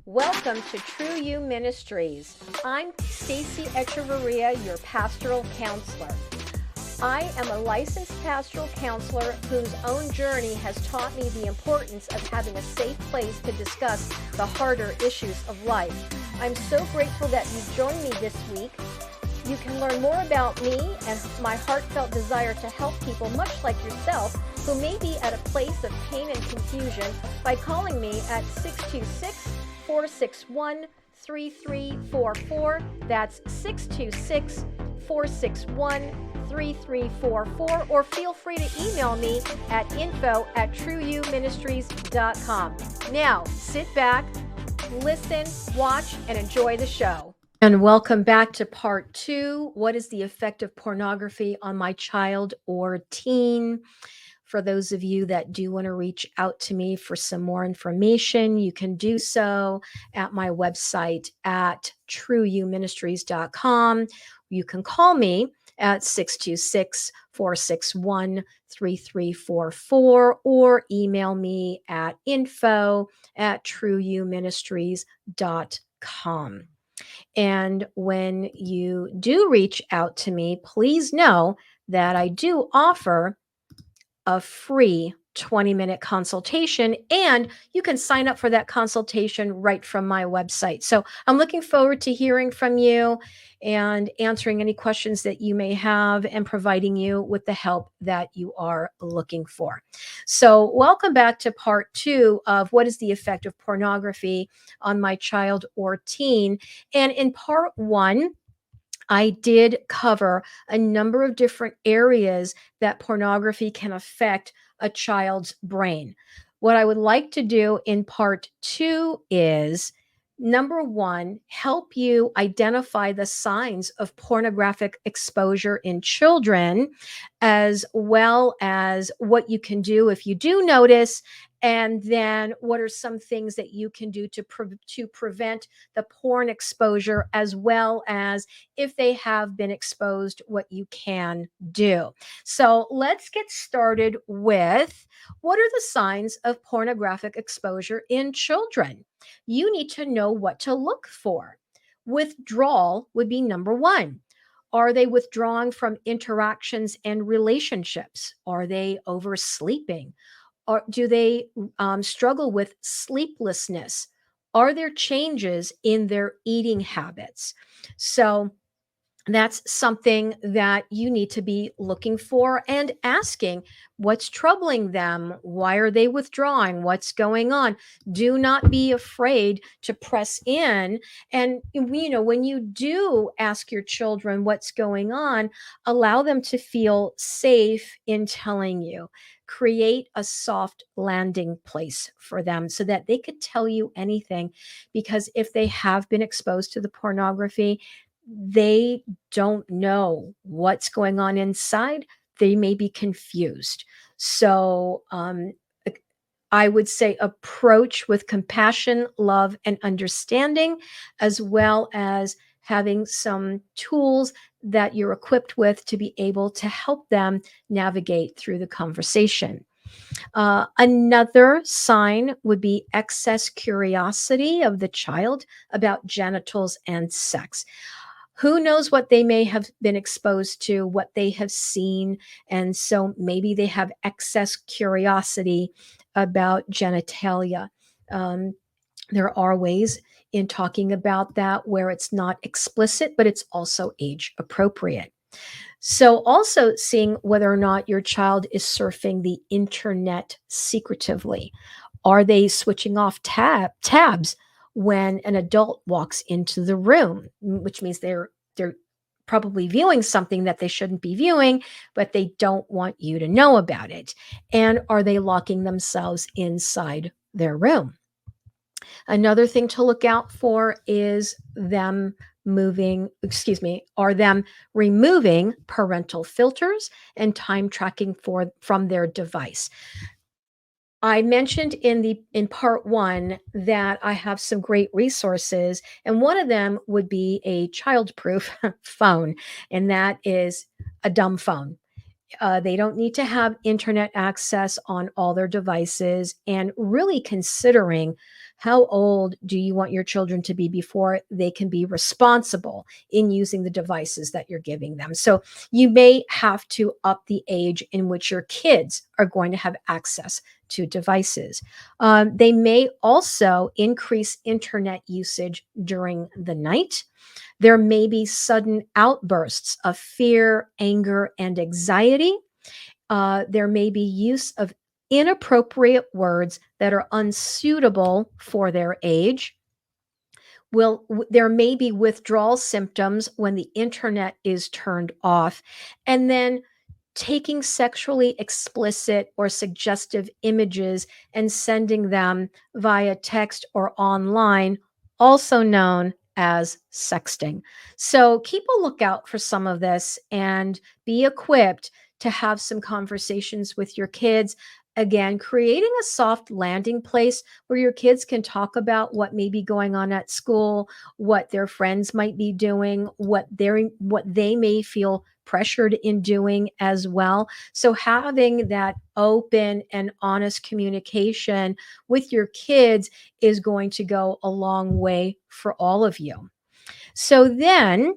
Welcome to True You Ministries. I'm Stacy Echeverria, your pastoral counselor. I am a licensed pastoral counselor whose own journey has taught me the importance of having a safe place to discuss the harder issues of life. I'm so grateful that you've joined me this week. You can learn more about me and my heartfelt desire to help people much like yourself who may be at a place of pain and confusion by calling me at 626-461-3344. That's 626-461-3344, or feel free to email me at info@trueyouministries.com. Now, sit back, listen, watch, and enjoy the show. And welcome back to part 2. What is the effect of pornography on my child or teen? For those of you that do want to reach out to me for some more information, you can do so at my website at trueyouministries.com. You can call me at 626-461-3344 or email me at info@trueyouministries.com. And when you do reach out to me, please know that I do offer a free 20-minute consultation, and you can sign up for that consultation right from my website. So I'm looking forward to hearing from you and answering any questions that you may have and providing you with the help that you are looking for. So welcome back to part 2 of what is the effect of pornography on my child or teen. And in part 1, I did cover a number of different areas that pornography can affect a child's brain. What I would like to do in part 2 is, number 1, help you identify the signs of pornographic exposure in children, as well as what you can do if you do notice, and then what are some things that you can do to prevent the porn exposure, as well as if they have been exposed, what you can do. So let's get started with, what are the signs of pornographic exposure in children? You need to know what to look for. Withdrawal would be number 1. Are they withdrawing from interactions and relationships? Are they oversleeping? Or do they struggle with sleeplessness? Are there changes in their eating habits? So that's something that you need to be looking for and asking, what's troubling them? Why are they withdrawing? What's going on? Do not be afraid to press in. And, when you do ask your children what's going on, allow them to feel safe in telling you. Create a soft landing place for them so that they could tell you anything. Because if they have been exposed to the pornography, they don't know what's going on inside. They may be confused. So I would say approach with compassion, love, and understanding, as well as having some tools that you're equipped with to be able to help them navigate through the conversation. Another sign would be excess curiosity of the child about genitals and sex. Who knows what they may have been exposed to, what they have seen. And so maybe they have excess curiosity about genitalia. There are ways in talking about that where it's not explicit, but it's also age appropriate. So also seeing whether or not your child is surfing the internet secretively. Are they switching off tabs when an adult walks into the room, which means they're probably viewing something that they shouldn't be viewing, but they don't want you to know about it? And are they locking themselves inside their room? Another thing to look out for is them removing parental filters and time tracking from their device. I mentioned in part 1 that I have some great resources, and one of them would be a child-proof phone, and that is a dumb phone. They don't need to have internet access on all their devices, and really considering How old do you want your children to be before they can be responsible in using the devices that you're giving them? So you may have to up the age in which your kids are going to have access to devices. They may also increase internet usage during the night. There may be sudden outbursts of fear, anger, and anxiety. There may be use of inappropriate words that are unsuitable for their age. There may be withdrawal symptoms when the internet is turned off. And then taking sexually explicit or suggestive images and sending them via text or online, also known as sexting. So keep a lookout for some of this and be equipped to have some conversations with your kids. Again, creating a soft landing place where your kids can talk about what may be going on at school, what their friends might be doing, what they may feel pressured in doing as well. So having that open and honest communication with your kids is going to go a long way for all of you. So then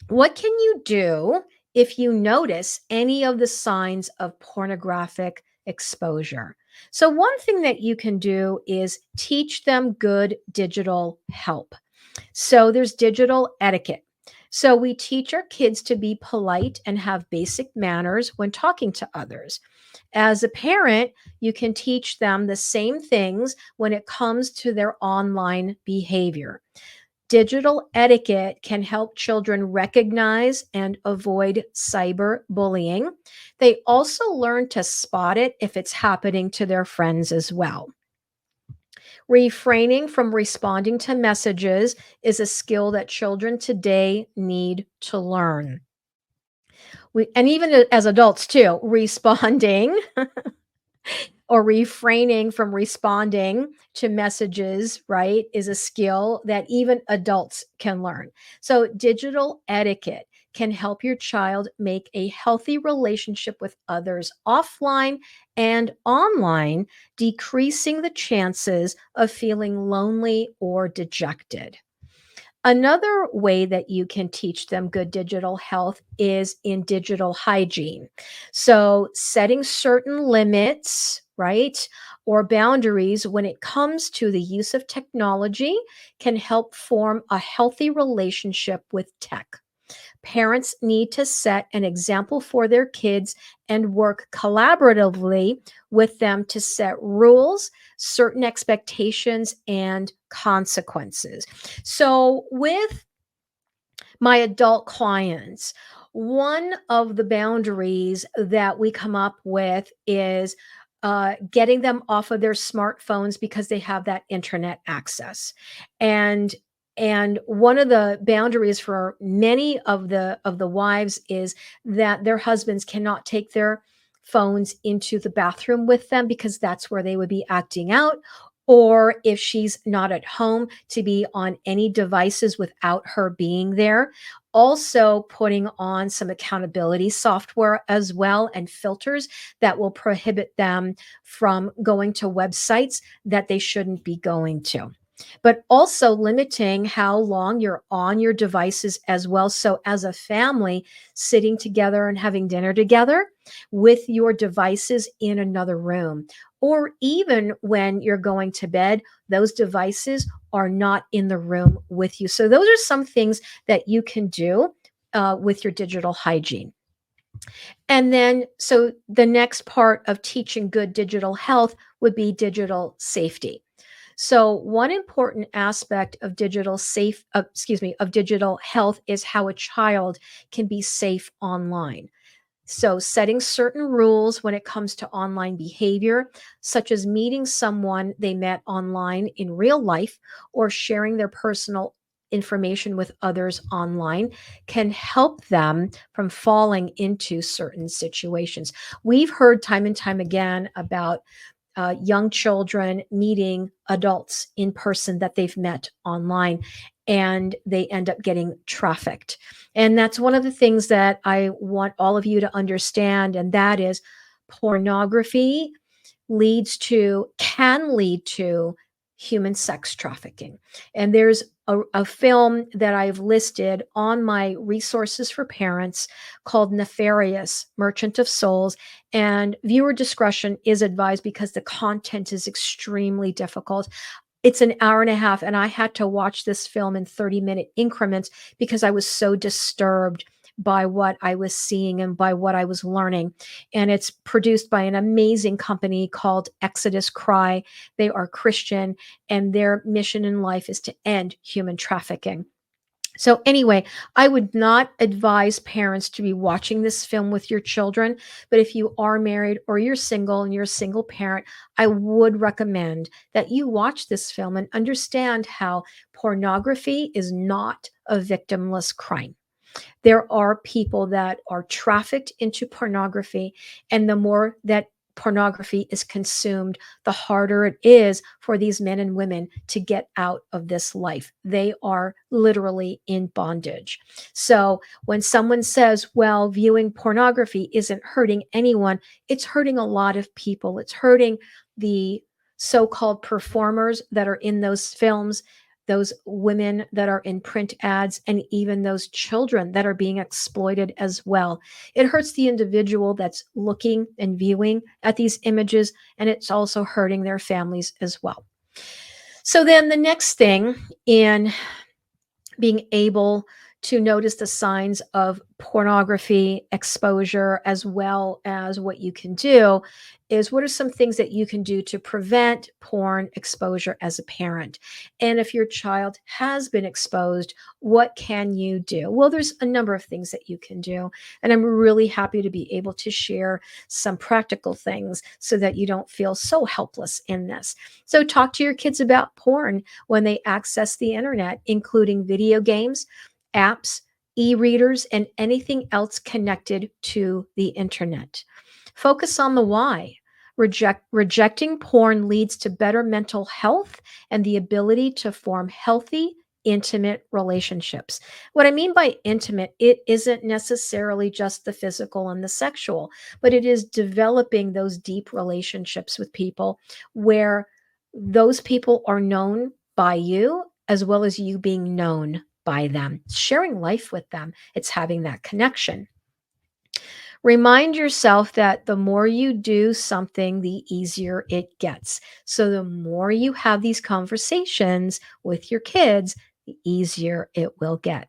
what can you do if you notice any of the signs of pornographic exposure? So, one thing that you can do is teach them good digital help. So, there's digital etiquette. So, we teach our kids to be polite and have basic manners when talking to others. As a parent, you can teach them the same things when it comes to their online behavior. Digital etiquette can help children recognize and avoid cyberbullying. They also learn to spot it if it's happening to their friends as well. Refraining from responding to messages is a skill that children today need to learn. And even as adults, too, responding or refraining from responding to messages, right, is a skill that even adults can learn. So, digital etiquette can help your child make a healthy relationship with others offline and online, decreasing the chances of feeling lonely or dejected. Another way that you can teach them good digital health is in digital hygiene. So, setting certain limits, right, or boundaries when it comes to the use of technology can help form a healthy relationship with tech. Parents need to set an example for their kids and work collaboratively with them to set rules, certain expectations, and consequences. So, with my adult clients, one of the boundaries that we come up with is getting them off of their smartphones because they have that internet access. And one of the boundaries for many of the wives is that their husbands cannot take their phones into the bathroom with them because that's where they would be acting out, or if she's not at home, to be on any devices without her being there. Also, putting on some accountability software as well and filters that will prohibit them from going to websites that they shouldn't be going to. But also limiting how long you're on your devices as well. So, as a family, sitting together and having dinner together with your devices in another room, or even when you're going to bed, those devices are not in the room with you. So, those are some things that you can do with your digital hygiene. And then, so the next part of teaching good digital health would be digital safety. So, one important aspect of of digital health is how a child can be safe online. So, setting certain rules when it comes to online behavior, such as meeting someone they met online in real life or sharing their personal information with others online, can help them from falling into certain situations. We've heard time and time again about young children meeting adults in person that they've met online, and they end up getting trafficked. And that's one of the things that I want all of you to understand, and that is pornography can lead to human sex trafficking. And there's a film that I've listed on my resources for parents called Nefarious Merchant of Souls. And viewer discretion is advised because the content is extremely difficult. It's an hour and a half, and I had to watch this film in 30-minute increments because I was so disturbed by what I was seeing and by what I was learning. And it's produced by an amazing company called Exodus Cry. They are Christian, and their mission in life is to end human trafficking. So, anyway, I would not advise parents to be watching this film with your children. But if you are married or you're single and you're a single parent, I would recommend that you watch this film and understand how pornography is not a victimless crime. There are people that are trafficked into pornography, and the more that pornography is consumed, the harder it is for these men and women to get out of this life. They are literally in bondage. So when someone says, well, viewing pornography isn't hurting anyone, it's hurting a lot of people. It's hurting the so-called performers that are in those films, those women that are in print ads, and even those children that are being exploited as well. It hurts the individual that's looking and viewing at these images, and it's also hurting their families as well. So then the next thing in being able to notice the signs of pornography exposure, as well as what you can do, is what are some things that you can do to prevent porn exposure as a parent? And if your child has been exposed, what can you do? Well, there's a number of things that you can do. And I'm really happy to be able to share some practical things so that you don't feel so helpless in this. So talk to your kids about porn when they access the internet, including video games, apps, e-readers, and anything else connected to the internet. Focus on the why. Rejecting porn leads to better mental health and the ability to form healthy, intimate relationships. What I mean by intimate, it isn't necessarily just the physical and the sexual, but it is developing those deep relationships with people where those people are known by you as well as you being known by them. Sharing life with them, it's having that connection. Remind yourself that the more you do something, the easier it gets. So the more you have these conversations with your kids, the easier it will get.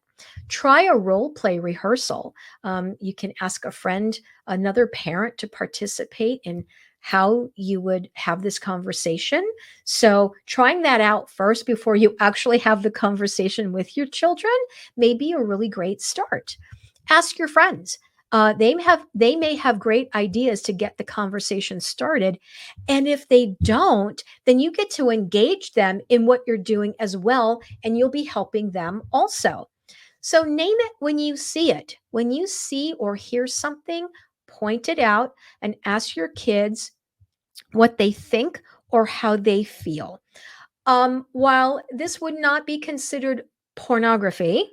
Try a role play rehearsal. You can ask a friend, another parent to participate in how you would have this conversation. So, trying that out first before you actually have the conversation with your children may be a really great start. Ask your friends. They may have great ideas to get the conversation started, and if they don't, then you get to engage them in what you're doing as well, and you'll be helping them also. So name it when you see it. When you see or hear something, point it out and ask your kids what they think or how they feel. While this would not be considered pornography,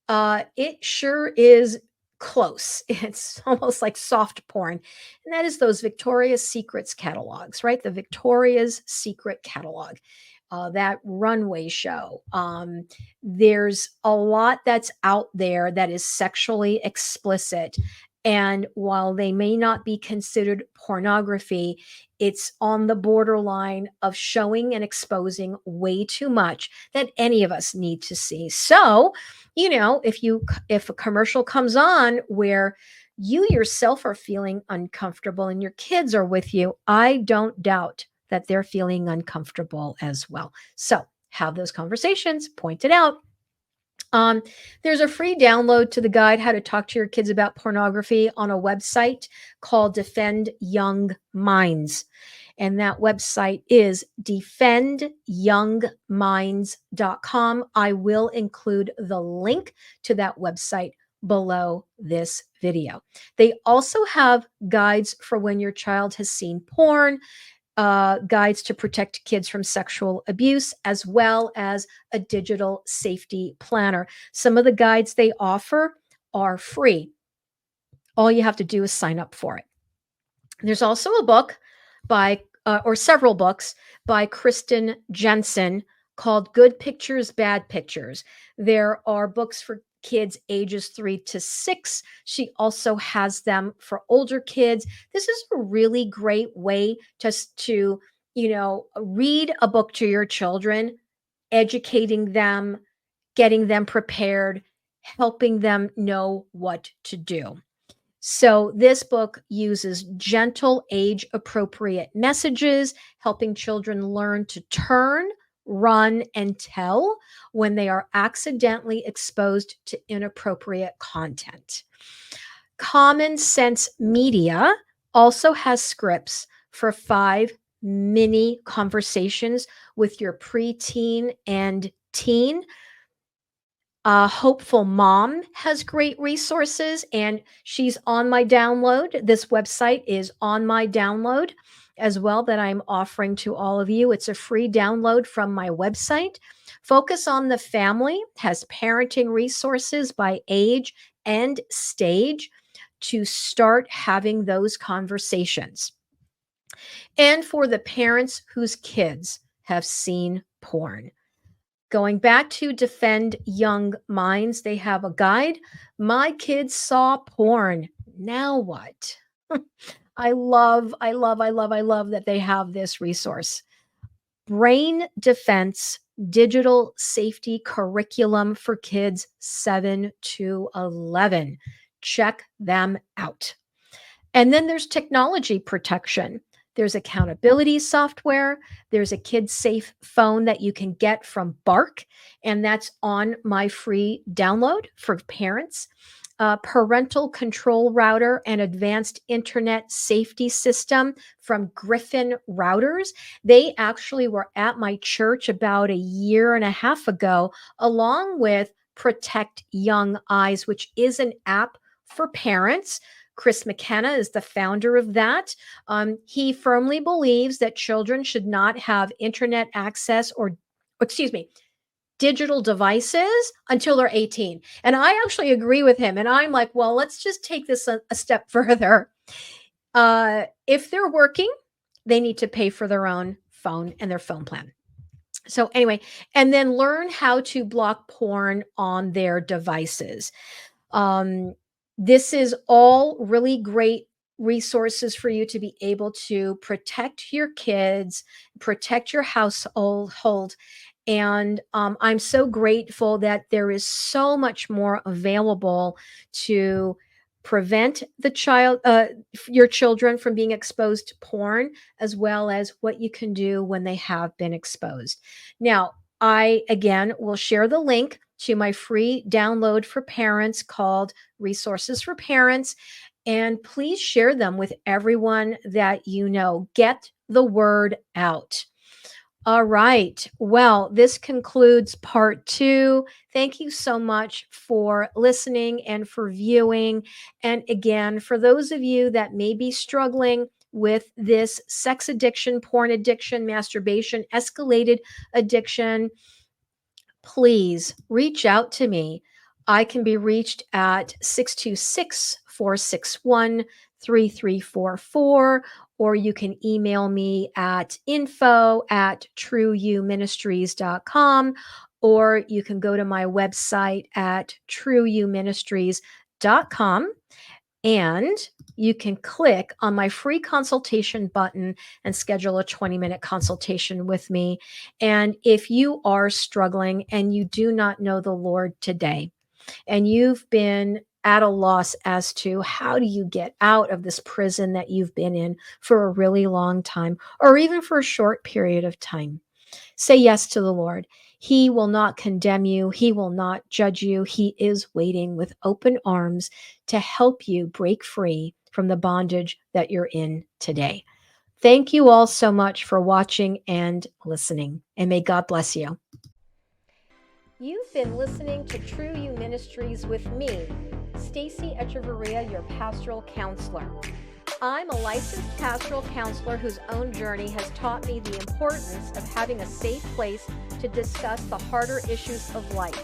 it sure is close. It's almost like soft porn. And that is those Victoria's Secrets catalogs, right? The Victoria's Secret catalog, that runway show. There's a lot that's out there that is sexually explicit. And while they may not be considered pornography, it's on the borderline of showing and exposing way too much that any of us need to see. So, if a commercial comes on where you yourself are feeling uncomfortable and your kids are with you, I don't doubt that they're feeling uncomfortable as well. So have those conversations, point it out. There's a free download to the guide how to talk to your kids about pornography on a website called Defend Young Minds. And that website is defendyoungminds.com. I will include the link to that website below this video. They also have guides for when your child has seen porn, guides to protect kids from sexual abuse, as well as a digital safety planner. Some of the guides they offer are free. All you have to do is sign up for it. There's also a book by or several books by Kristen Jensen called Good Pictures, Bad Pictures. There are books for kids ages 3 to 6. She also has them for older kids. This is a really great way just to, read a book to your children, educating them, getting them prepared, helping them know what to do. So, this book uses gentle, age appropriate messages, helping children learn to turn, run, and tell when they are accidentally exposed to inappropriate content. Common Sense Media also has scripts for 5 mini conversations with your preteen and teen. Hopeful Mom has great resources, and she's on my download. This website is on my download as well that I'm offering to all of you. It's a free download from my website. Focus on the Family has parenting resources by age and stage to start having those conversations. And for the parents whose kids have seen porn. Going back to Defend Young Minds, they have a guide. My kids saw porn. Now what? I love that they have this resource. Brain Defense Digital Safety Curriculum for Kids 7 to 11. Check them out. And then there's technology protection. There's accountability software. There's a kid-safe phone that you can get from Bark, and that's on my free download for parents. Parental control router and advanced internet safety system from Griffin Routers. They actually were at my church about a year and a half ago, along with Protect Young Eyes, which is an app for parents. Chris McKenna is the founder of that. He firmly believes that children should not have internet access or, digital devices until they're 18. And I actually agree with him. And I'm like, well, let's just take this a step further. If they're working, they need to pay for their own phone and their phone plan. So anyway, and then learn how to block porn on their devices. This is all really great resources for you to be able to protect your kids, protect your household. And I'm so grateful that there is so much more available to prevent your children from being exposed to porn, as well as what you can do when they have been exposed. Now, I, again, will share the link to my free download for parents called Resources for Parents. And please share them with everyone that you know. Get the word out. All right. Well, this concludes part 2. Thank you so much for listening and for viewing. And again, for those of you that may be struggling with this sex addiction, porn addiction, masturbation, escalated addiction, please reach out to me. I can be reached at 626-461-3344, or you can email me at info@trueyouministries.com, or you can go to my website at trueyouministries.com, and you can click on my free consultation button and schedule a 20-minute consultation with me. And if you are struggling and you do not know the Lord today, and you've been at a loss as to how do you get out of this prison that you've been in for a really long time, or even for a short period of time, say yes to the Lord. He will not condemn you. He will not judge you. He is waiting with open arms to help you break free from the bondage that you're in today. Thank you all so much for watching and listening, and may God bless you. You've been listening to True You Ministries with me, Stacy Echeverria, your pastoral counselor. I'm a licensed pastoral counselor whose own journey has taught me the importance of having a safe place to discuss the harder issues of life.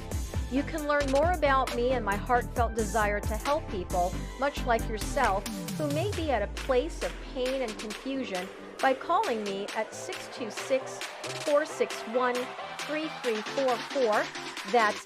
You can learn more about me and my heartfelt desire to help people, much like yourself, who may be at a place of pain and confusion, by calling me at 626-461-3344. That's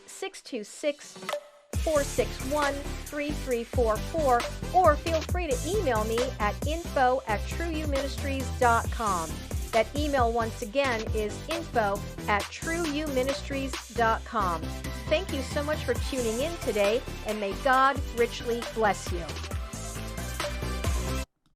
626-461-3344. Or feel free to email me at info@trueyouministries.com. That email once again is info@trueyouministries.com. Thank you so much for tuning in today, and may God richly bless you.